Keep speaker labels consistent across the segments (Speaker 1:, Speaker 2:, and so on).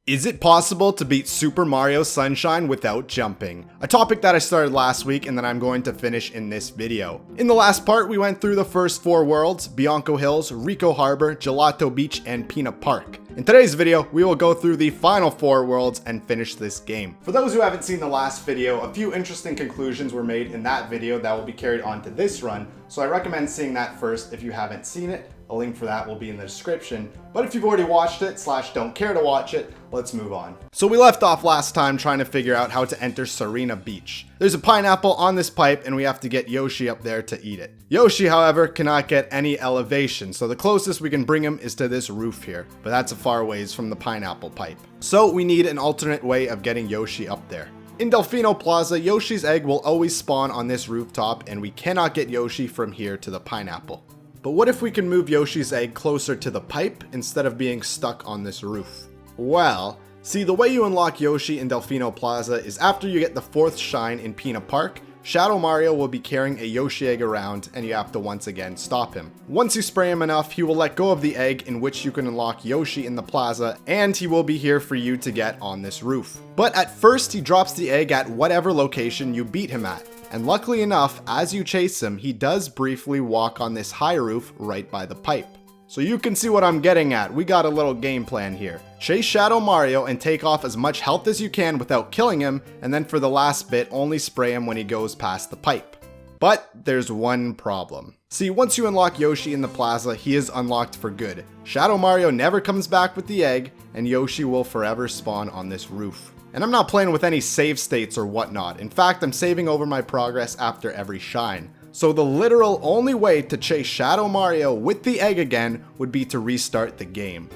Speaker 1: Is it possible to beat Super Mario Sunshine without jumping? A topic that I started last week and that I'm going to finish in this video. In the last part, we went through the first 4 worlds: Bianco Hills, Rico Harbor, Gelato Beach, and Pina Park. In today's video, we will go through the final 4 worlds and finish this game. For those who haven't seen the last video, a few interesting conclusions were made in that video that will be carried on to this run, so I recommend seeing that first if you haven't seen it. A link for that will be in the description. But if you've already watched it / don't care to watch it, let's move on. So we left off last time trying to figure out how to enter Serena Beach. There's a pineapple on this pipe and we have to get Yoshi up there to eat it. Yoshi, however, cannot get any elevation, so the closest we can bring him is to this roof here, but that's a far ways from the pineapple pipe. So we need an alternate way of getting Yoshi up there. In Delfino Plaza, Yoshi's egg will always spawn on this rooftop and we cannot get Yoshi from here to the pineapple. But what if we can move Yoshi's egg closer to the pipe instead of being stuck on this roof? Well, see, the way you unlock Yoshi in Delfino Plaza is after you get the 4th shine in Pina Park, Shadow Mario will be carrying a Yoshi egg around and you have to once again stop him. Once you spray him enough, he will let go of the egg, in which you can unlock Yoshi in the plaza, and he will be here for you to get on this roof. But at first, he drops the egg at whatever location you beat him at. And luckily enough, as you chase him, he does briefly walk on this high roof right by the pipe. So you can see what I'm getting at. We got a little game plan here. Chase Shadow Mario and take off as much health as you can without killing him, and then for the last bit, only spray him when he goes past the pipe. But there's one problem. See, once you unlock Yoshi in the plaza, he is unlocked for good. Shadow Mario never comes back with the egg, and Yoshi will forever spawn on this roof. And I'm not playing with any save states or whatnot. In fact, I'm saving over my progress after every shine. So the literal only way to chase Shadow Mario with the egg again would be to restart the game.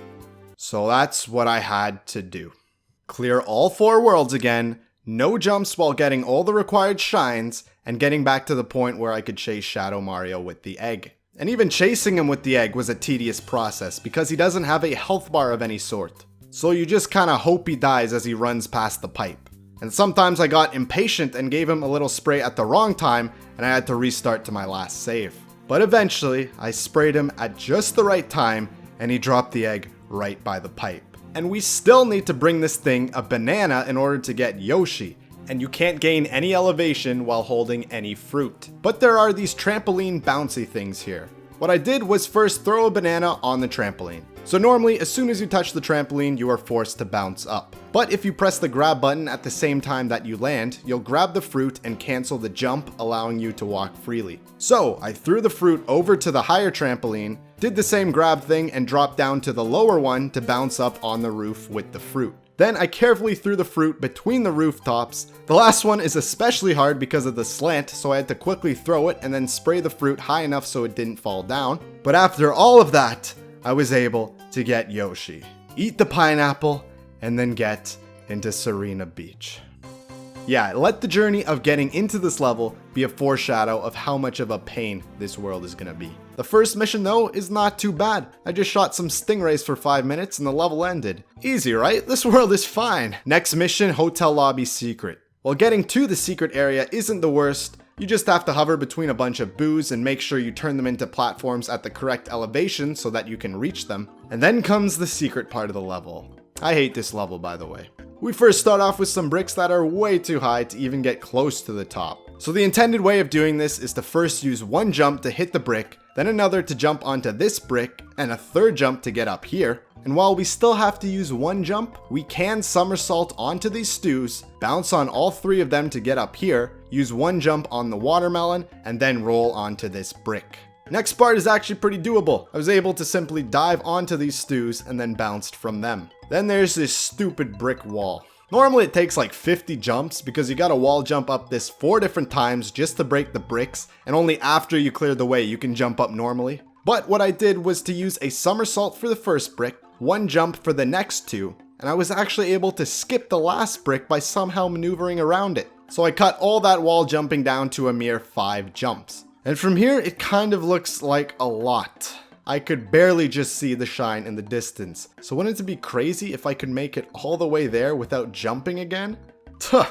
Speaker 1: So that's what I had to do. Clear all 4 worlds again, no jumps while getting all the required shines, and getting back to the point where I could chase Shadow Mario with the egg. And even chasing him with the egg was a tedious process because he doesn't have a health bar of any sort. So you just kinda hope he dies as he runs past the pipe. And sometimes I got impatient and gave him a little spray at the wrong time and I had to restart to my last save. But eventually, I sprayed him at just the right time and he dropped the egg right by the pipe. And we still need to bring this thing a banana in order to get Yoshi. And you can't gain any elevation while holding any fruit. But there are these trampoline bouncy things here. What I did was first throw a banana on the trampoline. So normally, as soon as you touch the trampoline, you are forced to bounce up. But if you press the grab button at the same time that you land, you'll grab the fruit and cancel the jump, allowing you to walk freely. So I threw the fruit over to the higher trampoline, did the same grab thing, and dropped down to the lower one to bounce up on the roof with the fruit. Then I carefully threw the fruit between the rooftops. The last one is especially hard because of the slant, so I had to quickly throw it and then spray the fruit high enough so it didn't fall down. But after all of that, I was able to get Yoshi, eat the pineapple, and then get into Serena Beach. Yeah, let the journey of getting into this level be a foreshadow of how much of a pain this world is gonna be. The first mission though is not too bad. I just shot some stingrays for 5 minutes and the level ended. Easy, right? This world is fine. Next mission, hotel lobby secret. While getting to the secret area isn't the worst, you just have to hover between a bunch of boos and make sure you turn them into platforms at the correct elevation so that you can reach them. And then comes the secret part of the level. I hate this level, by the way. We first start off with some bricks that are way too high to even get close to the top. So the intended way of doing this is to first use one jump to hit the brick, then another to jump onto this brick, and a third jump to get up here. And while we still have to use one jump, we can somersault onto these stews, bounce on all 3 of them to get up here, use one jump on the watermelon, and then roll onto this brick. Next part is actually pretty doable. I was able to simply dive onto these stews and then bounced from them. Then there's this stupid brick wall. Normally it takes like 50 jumps because you gotta wall jump up this 4 different times just to break the bricks, and only after you clear the way you can jump up normally. But what I did was to use a somersault for the first brick, one jump for the next 2, and I was actually able to skip the last brick by somehow maneuvering around it. So I cut all that wall jumping down to a mere 5 jumps. And from here, it kind of looks like a lot. I could barely just see the shine in the distance. So wouldn't it be crazy if I could make it all the way there without jumping again? Tuh,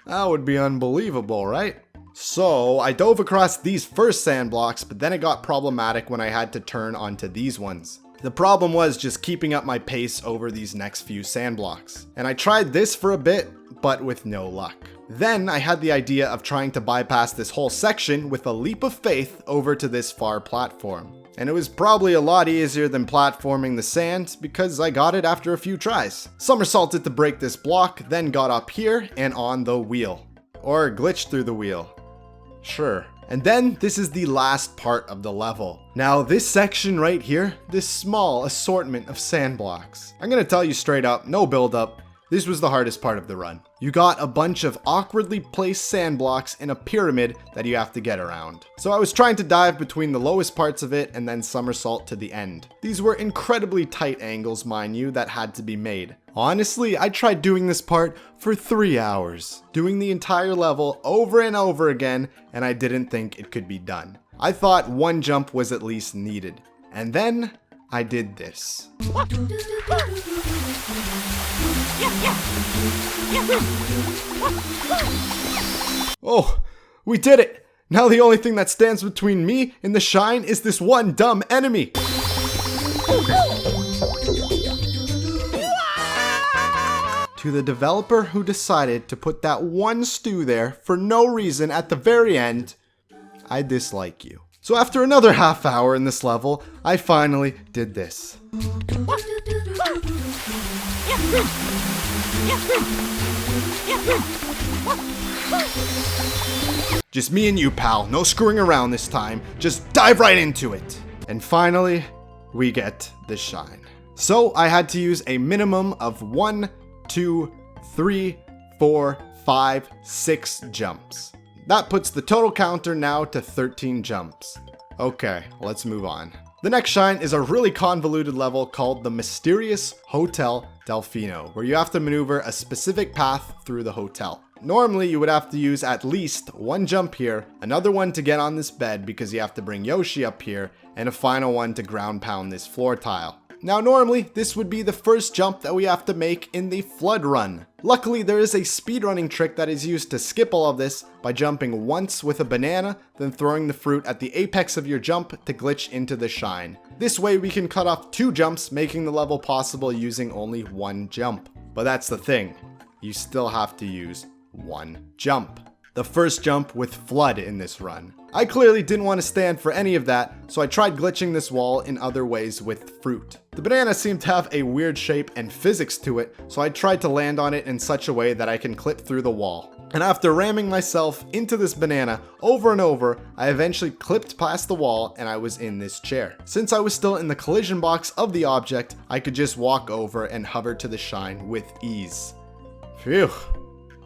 Speaker 1: that would be unbelievable, right? So I dove across these first sand blocks, but then it got problematic when I had to turn onto these ones. The problem was just keeping up my pace over these next few sand blocks. And I tried this for a bit, but with no luck. Then I had the idea of trying to bypass this whole section with a leap of faith over to this far platform. And it was probably a lot easier than platforming the sand because I got it after a few tries. Somersaulted to break this block, then got up here and on the wheel. Or glitched through the wheel. Sure. And then this is the last part of the level. Now this section right here, this small assortment of sand blocks. I'm gonna tell you straight up, no build up. This was the hardest part of the run. You got a bunch of awkwardly placed sand blocks in a pyramid that you have to get around. So I was trying to dive between the lowest parts of it and then somersault to the end. These were incredibly tight angles, mind you, that had to be made. Honestly, I tried doing this part for 3 hours, doing the entire level over and over again, and I didn't think it could be done. I thought one jump was at least needed. And then I did this. Oh, we did it! Now the only thing that stands between me and the shine is this one dumb enemy. To the developer who decided to put that one stew there for no reason at the very end, I dislike you. So after another half hour in this level, I finally did this. Just me and you, pal. No screwing around this time. Just dive right into it. And finally, we get the shine. So I had to use a minimum of 1, 2, 3, 4, 5, 6 jumps. That puts the total counter now to 13 jumps. Okay, let's move on. The next shine is a really convoluted level called the Mysterious Hotel Delfino, where you have to maneuver a specific path through the hotel. Normally, you would have to use at least one jump here, another one to get on this bed because you have to bring Yoshi up here, and a final one to ground pound this floor tile. Now normally, this would be the first jump that we have to make in the flood run. Luckily, there is a speedrunning trick that is used to skip all of this by jumping once with a banana, then throwing the fruit at the apex of your jump to glitch into the shine. This way we can cut off 2 jumps, making the level possible using only 1 jump. But that's the thing, you still have to use 1 jump. The first jump with flood in this run. I clearly didn't want to stand for any of that, so I tried glitching this wall in other ways with fruit. The banana seemed to have a weird shape and physics to it, so I tried to land on it in such a way that I can clip through the wall. And after ramming myself into this banana over and over, I eventually clipped past the wall and I was in this chair. Since I was still in the collision box of the object, I could just walk over and hover to the shine with ease. Phew.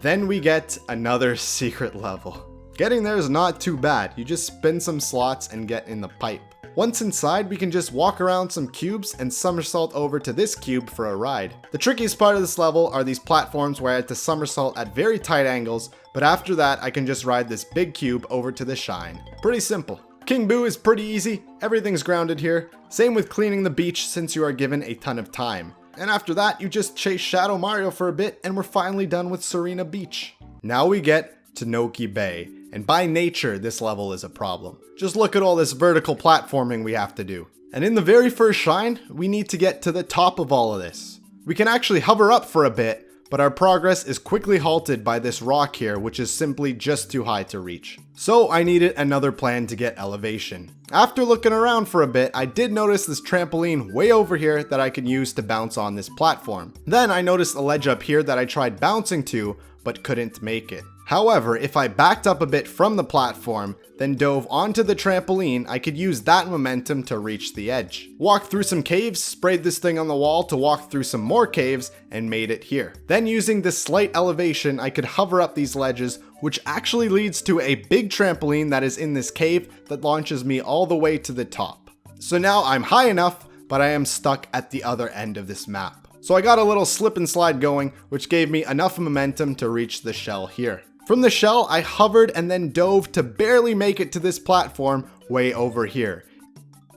Speaker 1: Then we get another secret level. Getting there is not too bad, you just spin some slots and get in the pipe. Once inside, we can just walk around some cubes and somersault over to this cube for a ride. The trickiest part of this level are these platforms where I had to somersault at very tight angles, but after that I can just ride this big cube over to the shine. Pretty simple. King Boo is pretty easy, everything's grounded here. Same with cleaning the beach since you are given a ton of time. And after that, you just chase Shadow Mario for a bit and we're finally done with Serena Beach. Now we get to Noki Bay, and by nature, this level is a problem. Just look at all this vertical platforming we have to do. And in the very first shine, we need to get to the top of all of this. We can actually hover up for a bit, but our progress is quickly halted by this rock here, which is simply just too high to reach. So I needed another plan to get elevation. After looking around for a bit, I did notice this trampoline way over here that I could use to bounce on this platform. Then I noticed a ledge up here that I tried bouncing to, but couldn't make it. However, if I backed up a bit from the platform, then dove onto the trampoline, I could use that momentum to reach the edge. Walked through some caves, sprayed this thing on the wall to walk through some more caves, and made it here. Then using this slight elevation, I could hover up these ledges, which actually leads to a big trampoline that is in this cave that launches me all the way to the top. So now I'm high enough, but I am stuck at the other end of this map. So I got a little slip and slide going, which gave me enough momentum to reach the shell here. From the shell, I hovered and then dove to barely make it to this platform way over here,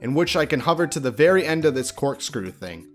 Speaker 1: in which I can hover to the very end of this corkscrew thing.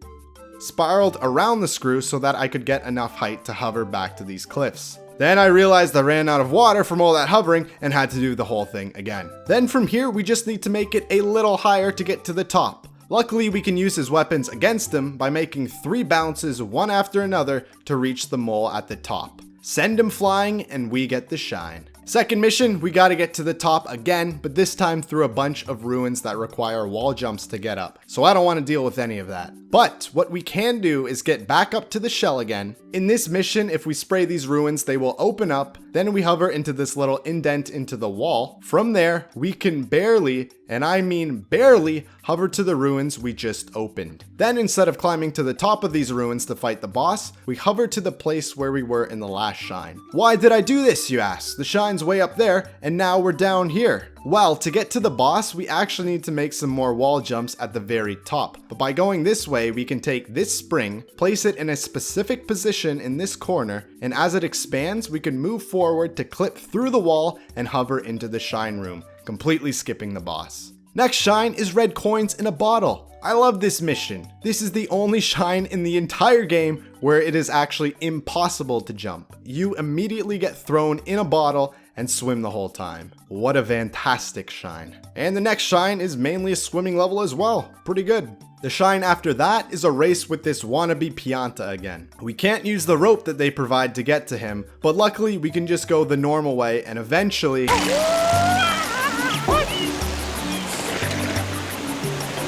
Speaker 1: Spiraled around the screw so that I could get enough height to hover back to these cliffs. Then I realized I ran out of water from all that hovering and had to do the whole thing again. Then from here, we just need to make it a little higher to get to the top. Luckily, we can use his weapons against him by making 3 bounces one after another to reach the mole at the top. Send him flying and we get the shine. Second mission, we gotta get to the top again, but this time through a bunch of ruins that require wall jumps to get up. So I don't want to deal with any of that. But what we can do is get back up to the shell again. In this mission, if we spray these ruins, they will open up. Then we hover into this little indent into the wall. From there, we can barely, and I mean barely, hover to the ruins we just opened. Then instead of climbing to the top of these ruins to fight the boss, we hover to the place where we were in the last shine. Why did I do this, you ask? The shine's way up there, and now we're down here. Well, to get to the boss, we actually need to make some more wall jumps at the very top. But by going this way, we can take this spring, place it in a specific position in this corner, and as it expands, we can move forward to clip through the wall and hover into the shine room, completely skipping the boss. Next shine is red coins in a bottle. I love this mission. This is the only shine in the entire game where it is actually impossible to jump. You immediately get thrown in a bottle and swim the whole time. What a fantastic shine. And the next shine is mainly a swimming level as well. Pretty good. The shine after that is a race with this wannabe Pianta again. We can't use the rope that they provide to get to him, but luckily we can just go the normal way and eventually...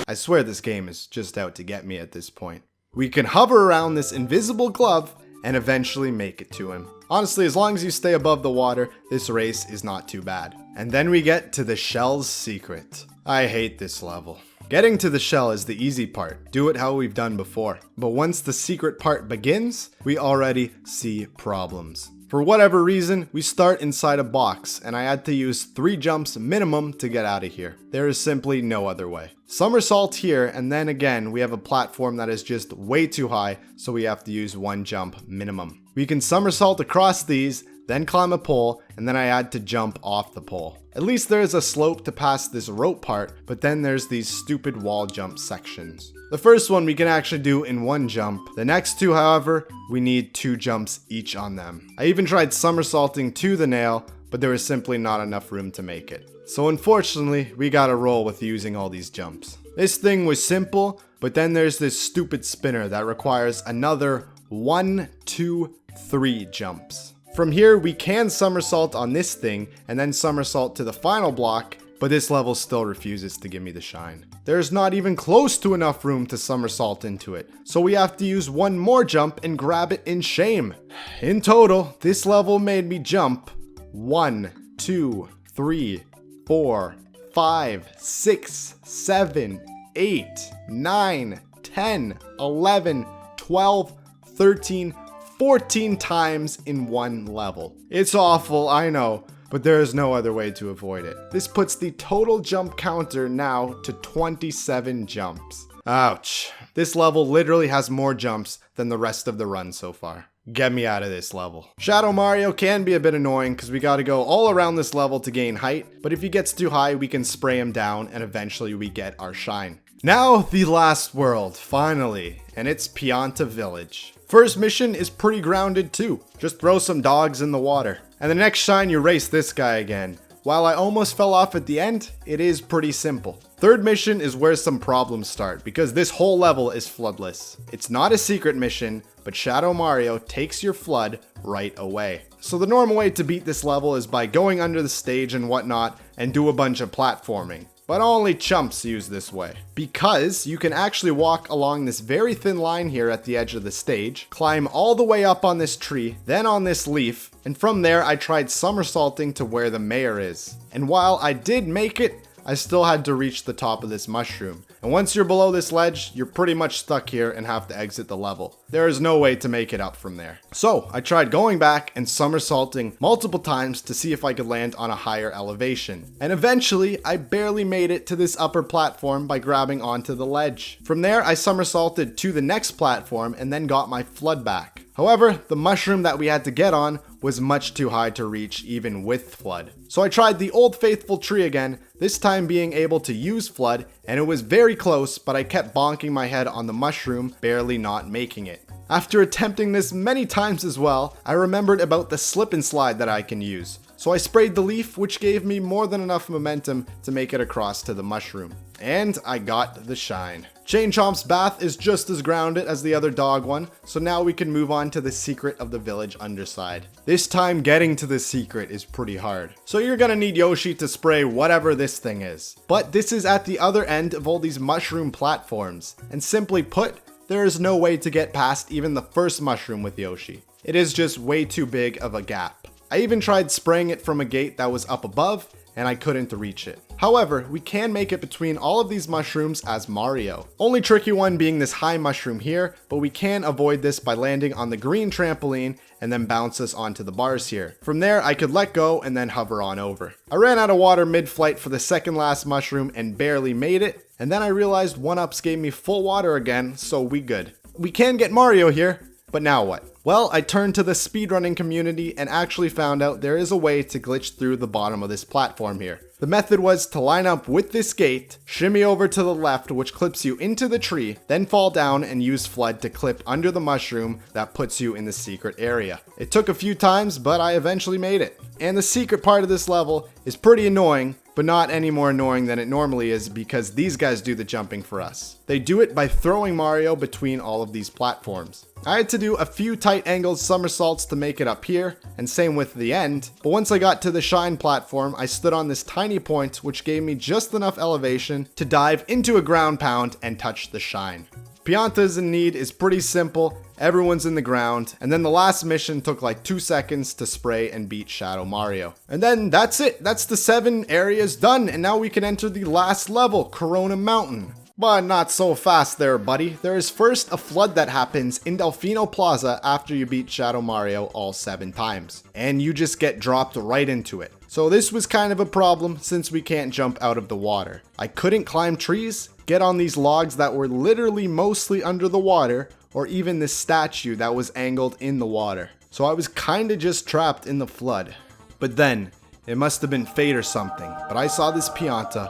Speaker 1: I swear this game is just out to get me at this point. We can hover around this invisible glove and eventually make it to him. Honestly, as long as you stay above the water, this race is not too bad. And then we get to the shell's secret. I hate this level. Getting to the shell is the easy part. Do it how we've done before. But once the secret part begins, we already see problems. For whatever reason, we start inside a box, and I had to use 3 jumps minimum to get out of here. There is simply no other way. Somersault here, and then again, we have a platform that is just way too high, so we have to use 1 jump minimum. We can somersault across these, then climb a pole, and then I had to jump off the pole. At least there is a slope to pass this rope part, but then there's these stupid wall jump sections. The first one we can actually do in 1 jump. The next 2, however, we need 2 jumps each on them. I even tried somersaulting to the nail, but there was simply not enough room to make it. So unfortunately, we gotta roll with using all these jumps. This thing was simple, but then there's this stupid spinner that requires another 1, 2, 3 jumps. From here, we can somersault on this thing and then somersault to the final block, but this level still refuses to give me the shine. There's not even close to enough room to somersault into it, so we have to use 1 more jump and grab it in shame. In total, this level made me jump 1, 2, 3, 4, 5, 6, 7, 8, 9, 10, 11, 12, 13, 14 times in 1 level. It's awful, I know, but there is no other way to avoid it. This puts the total jump counter now to 27 jumps. Ouch. This level literally has more jumps than the rest of the run so far. Get me out of this level. Shadow Mario can be a bit annoying because we gotta go all around this level to gain height, but if he gets too high, we can spray him down and eventually we get our shine. Now the last world, finally, and it's Pianta Village. First mission is pretty grounded too. Just throw some dogs in the water. And the next shine, you race this guy again. While I almost fell off at the end, it is pretty simple. Third mission is where some problems start, because this whole level is floodless. It's not a secret mission, but Shadow Mario takes your flood right away. So the normal way to beat this level is by going under the stage and whatnot, and do a bunch of platforming. But only chumps use this way. Because you can actually walk along this very thin line here at the edge of the stage, climb all the way up on this tree, then on this leaf, and from there I tried somersaulting to where the mayor is. And while I did make it, I still had to reach the top of this mushroom. And once you're below this ledge, you're pretty much stuck here and have to exit the level. There is no way to make it up from there. So I tried going back and somersaulting multiple times to see if I could land on a higher elevation. And eventually, I barely made it to this upper platform by grabbing onto the ledge. From there, I somersaulted to the next platform and then got my flood back. However, the mushroom that we had to get on was much too high to reach even with flood. So I tried the old faithful tree again, this time being able to use flood, and it was very close, but I kept bonking my head on the mushroom, barely not making it. After attempting this many times as well, I remembered about the slip and slide that I can use. So I sprayed the leaf, which gave me more than enough momentum to make it across to the mushroom. And I got the shine. Chain Chomp's bath is just as grounded as the other dog one, so now we can move on to the secret of the village underside. This time getting to the secret is pretty hard. So you're gonna need Yoshi to spray whatever this thing is. But this is at the other end of all these mushroom platforms, and simply put, there is no way to get past even the first mushroom with Yoshi. It is just way too big of a gap. I even tried spraying it from a gate that was up above, and I couldn't reach it. However, we can make it between all of these mushrooms as Mario. Only tricky one being this high mushroom here, but we can avoid this by landing on the green trampoline and then bounce us onto the bars here. From there, I could let go and then hover on over. I ran out of water mid-flight for the second last mushroom and barely made it, and then I realized 1-ups gave me full water again, so we good. We can get Mario here, but now what? Well, I turned to the speedrunning community and actually found out there is a way to glitch through the bottom of this platform here. The method was to line up with this gate, shimmy over to the left, which clips you into the tree, then fall down and use FLUDD to clip under the mushroom that puts you in the secret area. It took a few times, but I eventually made it. And the secret part of this level is pretty annoying, but not any more annoying than it normally is because these guys do the jumping for us. They do it by throwing Mario between all of these platforms. I had to do a few tight angled somersaults to make it up here, and same with the end, but once I got to the shine platform, I stood on this tiny point which gave me just enough elevation to dive into a ground pound and touch the shine. Pianta's in need is pretty simple, everyone's in the ground, and then the last mission took like 2 seconds to spray and beat Shadow Mario. And then that's it, that's the 7 areas done, and now we can enter the last level, Corona Mountain. But not so fast there, buddy. There is first a flood that happens in Delfino Plaza after you beat Shadow Mario all 7 times. And you just get dropped right into it. So this was kind of a problem since we can't jump out of the water. I couldn't climb trees, get on these logs that were literally mostly under the water, or even this statue that was angled in the water. So I was kinda just trapped in the flood. But then, it must have been fate or something, but I saw this Pianta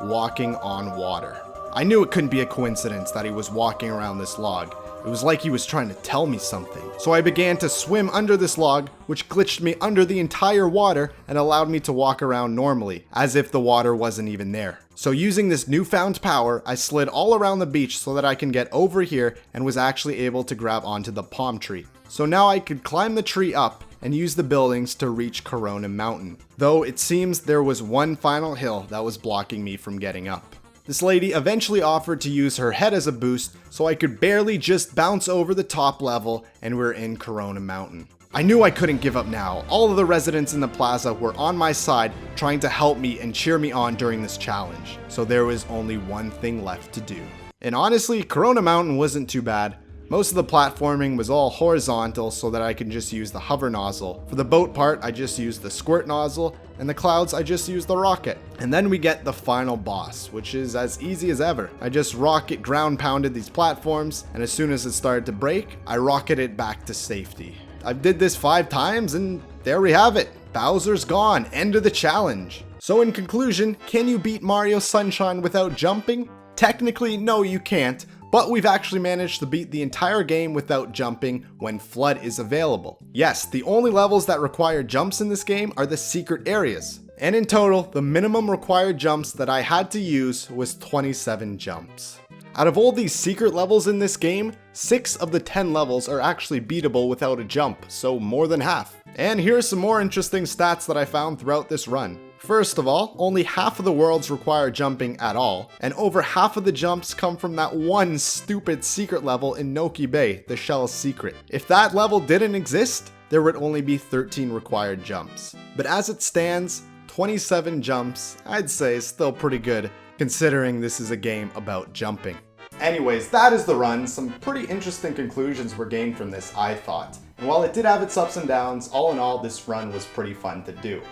Speaker 1: walking on water. I knew it couldn't be a coincidence that he was walking around this log. It was like he was trying to tell me something. So I began to swim under this log, which glitched me under the entire water and allowed me to walk around normally, as if the water wasn't even there. So using this newfound power, I slid all around the beach so that I can get over here and was actually able to grab onto the palm tree. So now I could climb the tree up and use the buildings to reach Corona Mountain. Though it seems there was one final hill that was blocking me from getting up. This lady eventually offered to use her head as a boost, so I could barely just bounce over the top level and we're in Corona Mountain. I knew I couldn't give up now. All of the residents in the plaza were on my side trying to help me and cheer me on during this challenge, so there was only one thing left to do. And honestly, Corona Mountain wasn't too bad. Most of the platforming was all horizontal so that I can just use the hover nozzle. For the boat part, I just used the squirt nozzle, and the clouds, I just used the rocket. And then we get the final boss, which is as easy as ever. I just rocket ground pounded these platforms, and as soon as it started to break, I rocketed back to safety. I did this 5 times, and there we have it. Bowser's gone, end of the challenge. So in conclusion, can you beat Mario Sunshine without jumping? Technically, no you can't. But we've actually managed to beat the entire game without jumping when FLUDD is available. Yes, the only levels that require jumps in this game are the secret areas. And in total, the minimum required jumps that I had to use was 27 jumps. Out of all these secret levels in this game, 6 of the 10 levels are actually beatable without a jump, so more than half. And here are some more interesting stats that I found throughout this run. First of all, only half of the worlds require jumping at all, and over half of the jumps come from that one stupid secret level in Noki Bay, the Shell's secret. If that level didn't exist, there would only be 13 required jumps. But as it stands, 27 jumps, I'd say is still pretty good, considering this is a game about jumping. Anyways, that is the run. Some pretty interesting conclusions were gained from this, I thought. And while it did have its ups and downs, all in all, this run was pretty fun to do.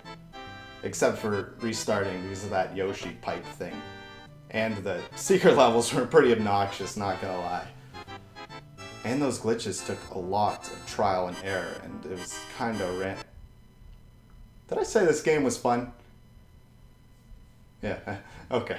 Speaker 1: Except for restarting because of that Yoshi pipe thing. And the secret levels were pretty obnoxious, not gonna lie. And those glitches took a lot of trial and error, and it was kinda Did I say this game was fun? Yeah, okay.